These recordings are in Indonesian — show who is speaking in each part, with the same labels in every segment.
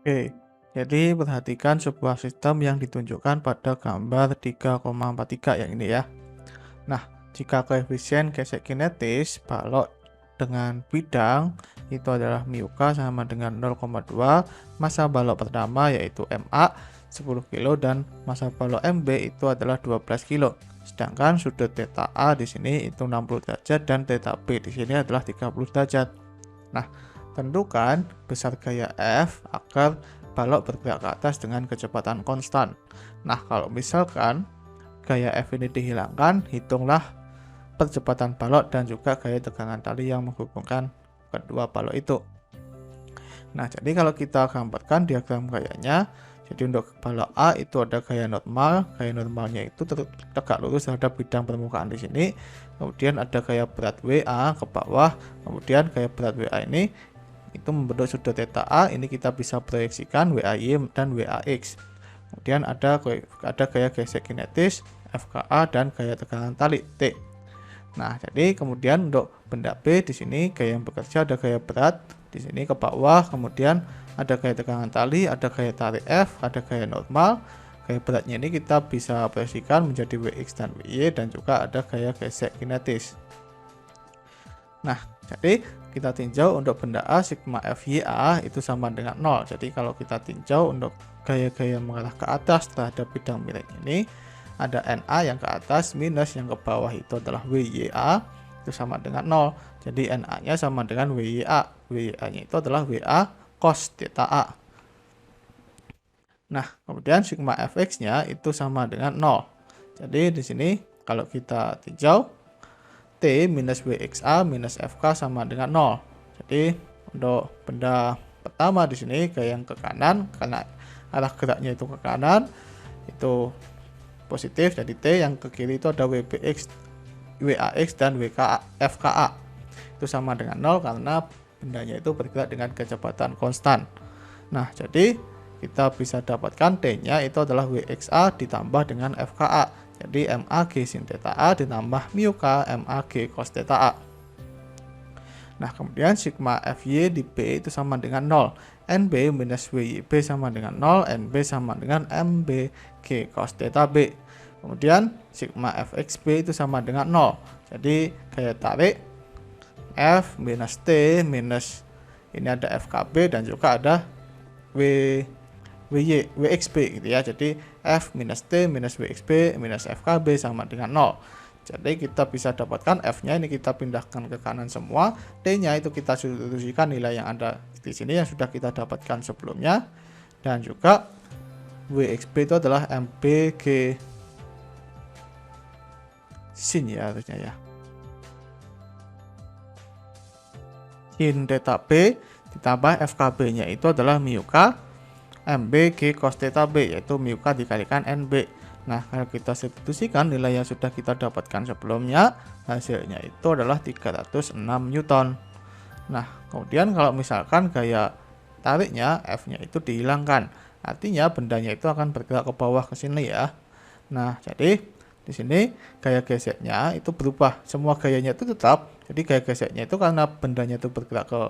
Speaker 1: Oke, jadi perhatikan sebuah sistem yang ditunjukkan pada gambar 3,43 yang ini ya. Nah, jika koefisien gesek kinetis balok dengan bidang itu adalah μk sama dengan 0,2, masa balok pertama yaitu MA 10 kilo dan masa balok MB itu adalah 12 kilo. Sedangkan sudut θ A di sini itu 60 derajat dan θ B di sini adalah 30 derajat. Nah, tentukan besar gaya F agar balok bergerak ke atas dengan kecepatan konstan. Nah, kalau misalkan gaya F ini dihilangkan, hitunglah percepatan balok dan juga gaya tegangan tali yang menghubungkan kedua balok itu. Nah, jadi kalau kita gambarkan diagram gayanya, jadi untuk balok A itu ada gaya normalnya itu tegak lurus terhadap bidang permukaan di sini. Kemudian ada gaya berat WA ke bawah, kemudian gaya berat WA ini itu membentuk sudut θ ini kita bisa proyeksikan WAY dan WAX. Kemudian ada gaya gesek kinetis FKA dan gaya tegangan tali T. Nah, jadi kemudian untuk benda B di sini gaya yang bekerja ada gaya berat di sini ke bawah, kemudian ada gaya tegangan tali, ada gaya tarik F, ada gaya normal. Gaya beratnya ini kita bisa proyeksikan menjadi WX dan WY dan juga ada gaya gesek kinetis. Nah, jadi kita tinjau untuk benda A sigma FYA itu sama dengan 0. Jadi kalau kita tinjau untuk gaya-gaya mengarah ke atas terhadap bidang miring ini, ada NA yang ke atas minus yang ke bawah itu adalah WYA itu sama dengan 0. Jadi NA-nya sama dengan WYA. WYA-nya itu adalah WA cos θA. Nah, kemudian sigma Fx-nya itu sama dengan 0. Jadi di sini kalau kita tinjau T minus WXA minus FK sama dengan 0. Jadi untuk benda pertama di sini gaya yang ke kanan karena arah geraknya itu ke kanan itu positif, jadi T yang ke kiri itu ada WBX, WAX dan FKA itu sama dengan 0 karena bendanya itu bergerak dengan kecepatan konstan. Nah, jadi kita bisa dapatkan T-nya itu adalah WXA ditambah dengan FKA. Jadi MAG sin θA ditambah μk MAG cos θA. Nah, kemudian sigma FY di B itu sama dengan 0. NB minus WYB sama dengan 0. NB sama dengan MBG cos θB. Kemudian sigma FXB itu sama dengan 0. Jadi gaya tarik F minus T minus ini ada FKB dan juga ada WXB gitu ya. Jadi F minus T minus WXB minus FKB sama dengan 0. Jadi kita bisa dapatkan F-nya ini kita pindahkan ke kanan semua, T-nya itu kita substitusikan nilai yang ada di sini yang sudah kita dapatkan sebelumnya, dan juga WXB itu adalah MBG sin ya harusnya ya. Sin θB ditambah FKB-nya itu adalah μk MBG cos θB yaitu μk dikalikan NB. Nah, kalau kita substitusikan nilai yang sudah kita dapatkan sebelumnya, hasilnya itu adalah 306 Newton. Nah, kemudian kalau misalkan gaya tariknya F-nya itu dihilangkan, artinya bendanya itu akan bergerak ke bawah ke sini ya. Nah, jadi di sini gaya geseknya itu berubah, semua gayanya itu tetap. Jadi gaya geseknya itu karena bendanya itu bergerak ke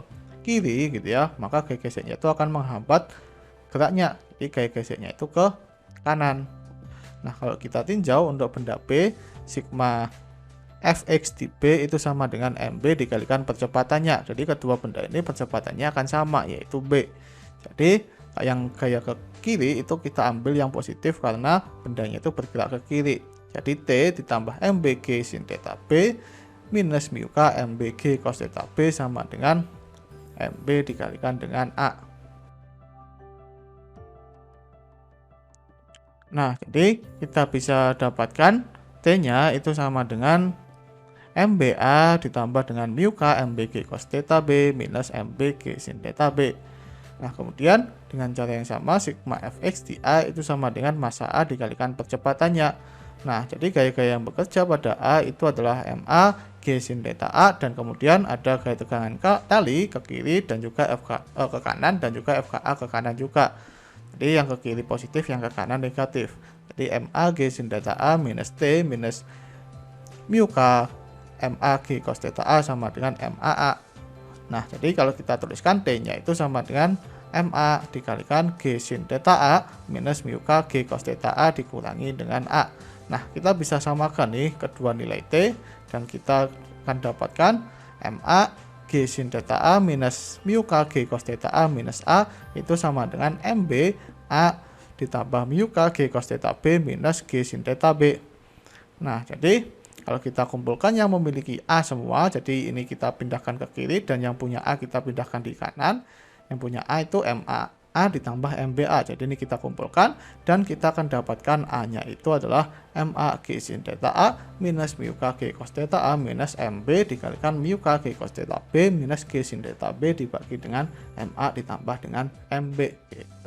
Speaker 1: kiri gitu ya, maka gaya geseknya itu akan menghambat geraknya. Jadi gaya geseknya itu ke kanan. Nah, kalau kita tinjau untuk benda B, sigma Fx di B itu sama dengan MB dikalikan percepatannya. Jadi kedua benda ini percepatannya akan sama, yaitu B. Jadi yang gaya ke kiri itu kita ambil yang positif karena bendanya itu bergerak ke kiri. Jadi T ditambah MBG sin θB minus μk MBG cos θB sama dengan MB dikalikan dengan A. Nah, jadi kita bisa dapatkan T-nya itu sama dengan MBA ditambah dengan μk MBG cos θB minus MBG sin θB. Nah, kemudian dengan cara yang sama sigma Fx di A itu sama dengan massa A dikalikan percepatannya. Nah, jadi gaya-gaya yang bekerja pada A itu adalah MA G sin θA dan kemudian ada gaya tegangan tali ke kiri dan juga ke kanan dan juga FKA ke kanan juga. Jadi yang ke kiri positif, yang ke kanan negatif. Jadi MAG sin θA minus T minus μk MAG cos θA sama dengan MAA. Nah, jadi kalau kita tuliskan T-nya itu sama dengan MA dikalikan G sin theta A minus mu K G cos theta A dikurangi dengan A. Nah, kita bisa samakan nih kedua nilai T dan kita akan dapatkan MA G sin theta A minus mu K G cos theta A minus A itu sama dengan MB A ditambah mu K G cos theta B minus G sin theta B. Nah, jadi kalau kita kumpulkan yang memiliki A semua, jadi ini kita pindahkan ke kiri dan yang punya A kita pindahkan di kanan. Yang punya A itu MA A ditambah MBA. Jadi ini kita kumpulkan dan kita akan dapatkan A-nya itu adalah MA G sin theta A minus mu K G cos theta A minus MB dikalikan mu K G cos theta B minus G sin theta B dibagi dengan MA ditambah dengan MB gitu.